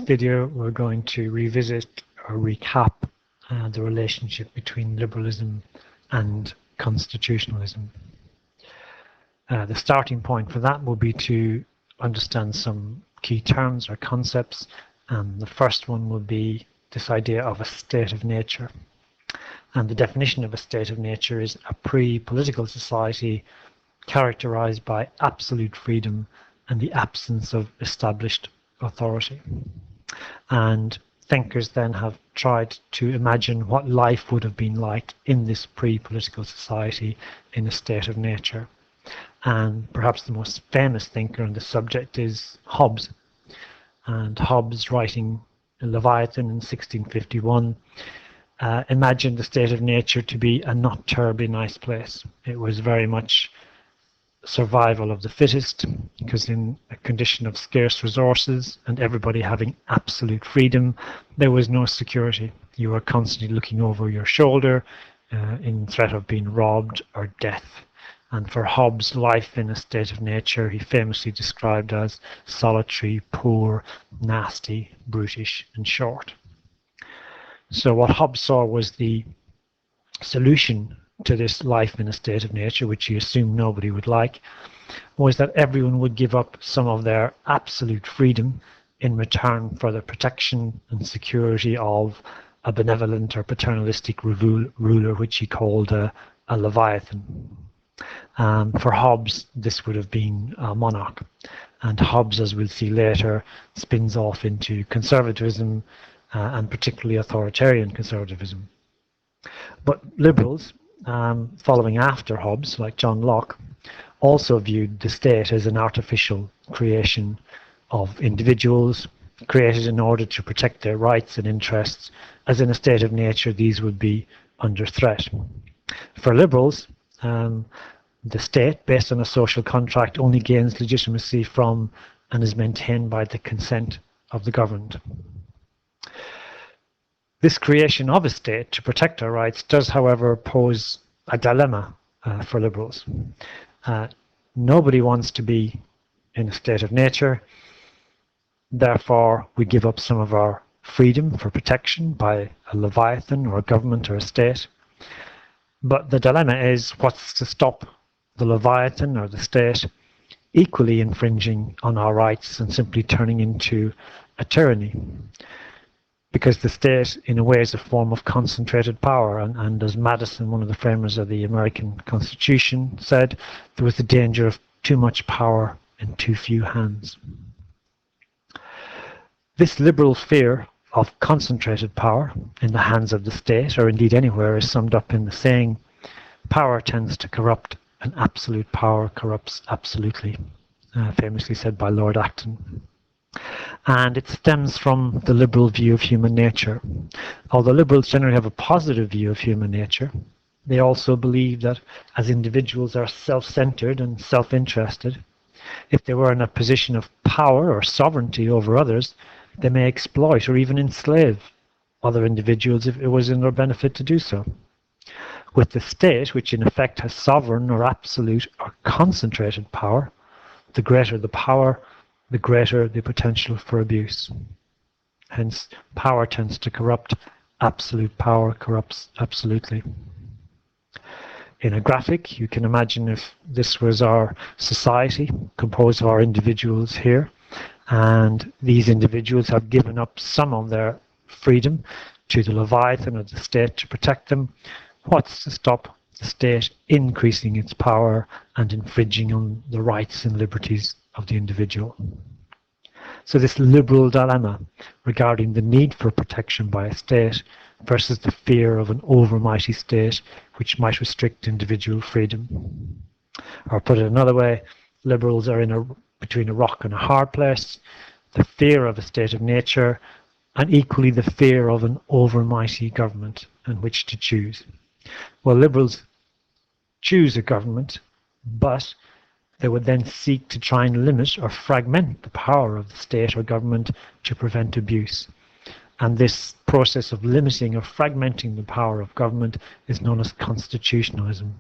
video, we're going to revisit or recap the relationship between liberalism and constitutionalism. The starting point for that will be to understand some key terms or concepts, and the first one will be this idea of a state of nature. And the definition of a state of nature is a pre-political society characterized by absolute freedom and the absence of established authority. And thinkers then have tried to imagine what life would have been like in this pre-political society in a state of nature. And perhaps the most famous thinker on the subject is Hobbes. And Hobbes, writing Leviathan in 1651, imagined the state of nature to be a not terribly nice place. It was very much survival of the fittest, because in a condition of scarce resources and everybody having absolute freedom, there was no security. You were constantly looking over your shoulder in threat of being robbed or death. And for Hobbes, life in a state of nature he famously described as solitary, poor, nasty, brutish, and short. So what Hobbes saw was the solution to this life in a state of nature, which he assumed nobody would like, was that everyone would give up some of their absolute freedom in return for the protection and security of a benevolent or paternalistic ruler, which he called a Leviathan. For Hobbes, this would have been a monarch. And Hobbes, as we'll see later, spins off into conservatism, and particularly authoritarian conservatism. But liberals, following after Hobbes, like John Locke, also viewed the state as an artificial creation of individuals, created in order to protect their rights and interests, as in a state of nature these would be under threat. For liberals, the state, based on a social contract, only gains legitimacy from and is maintained by the consent of the governed. This creation of a state to protect our rights does, however, pose a dilemma for liberals. Nobody wants to be in a state of nature. Therefore, we give up some of our freedom for protection by a Leviathan or a government or a state. But the dilemma is, what's to stop the Leviathan or the state equally infringing on our rights and simply turning into a tyranny? Because the state, in a way, is a form of concentrated power. And as Madison, one of the framers of the American Constitution, said, there was the danger of too much power in too few hands. This liberal fear of concentrated power in the hands of the state, or indeed anywhere, is summed up in the saying, power tends to corrupt and absolute power corrupts absolutely, famously said by Lord Acton. And it stems from the liberal view of human nature. Although liberals generally have a positive view of human nature, they also believe that as individuals are self-centered and self-interested, if they were in a position of power or sovereignty over others, they may exploit or even enslave other individuals if it was in their benefit to do so. With the state, which in effect has sovereign or absolute or concentrated power, the greater the power, the greater the potential for abuse. Hence, power tends to corrupt, absolute power corrupts absolutely. In a graphic, you can imagine if this was our society, composed of our individuals here, and these individuals have given up some of their freedom to the Leviathan or the state to protect them. What's to stop the state increasing its power and infringing on the rights and liberties of the individual? So this liberal dilemma regarding the need for protection by a state versus the fear of an overmighty state which might restrict individual freedom. Or put it another way, liberals are between a rock and a hard place, the fear of a state of nature and equally the fear of an overmighty government and which to choose. Well, liberals choose a government, but they would then seek to try and limit or fragment the power of the state or government to prevent abuse. And this process of limiting or fragmenting the power of government is known as constitutionalism.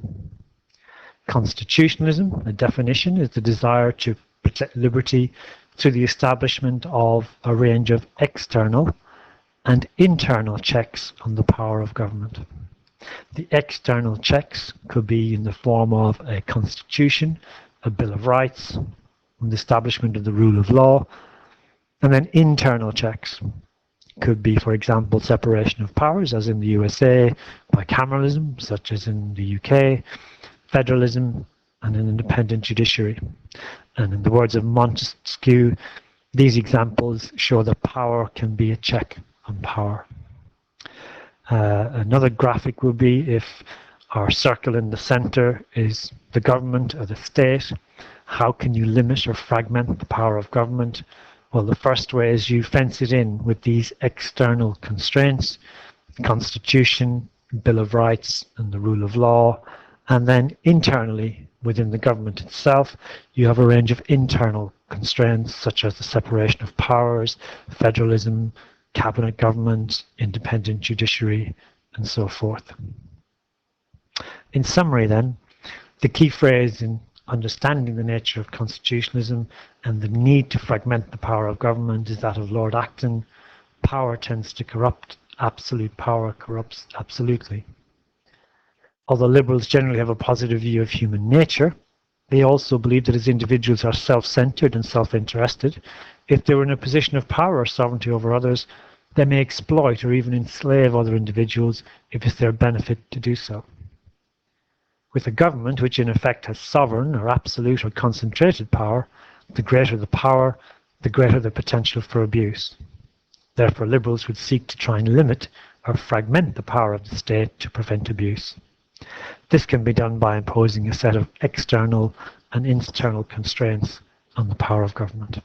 Constitutionalism, the definition, is the desire to protect liberty through the establishment of a range of external and internal checks on the power of government. The external checks could be in the form of a constitution, a Bill of Rights, and the establishment of the rule of law, and then internal checks could be, for example, separation of powers, as in the USA, bicameralism, such as in the UK, federalism, and an independent judiciary. And in the words of Montesquieu, these examples show that power can be a check on power. Another graphic would be if our circle in the center is the government or the state. How can you limit or fragment the power of government? Well, the first way is you fence it in with these external constraints, Constitution, Bill of Rights, and the rule of law. And then internally, within the government itself, you have a range of internal constraints, such as the separation of powers, federalism, cabinet government, independent judiciary, and so forth. In summary then, the key phrase in understanding the nature of constitutionalism and the need to fragment the power of government is that of Lord Acton: power tends to corrupt, absolute power corrupts absolutely. Although liberals generally have a positive view of human nature, they also believe that as individuals are self-centered and self-interested, if they were in a position of power or sovereignty over others, they may exploit or even enslave other individuals if it's their benefit to do so. With a government which in effect has sovereign or absolute or concentrated power, the greater the power, the greater the potential for abuse. Therefore, liberals would seek to try and limit or fragment the power of the state to prevent abuse. This can be done by imposing a set of external and internal constraints on the power of government.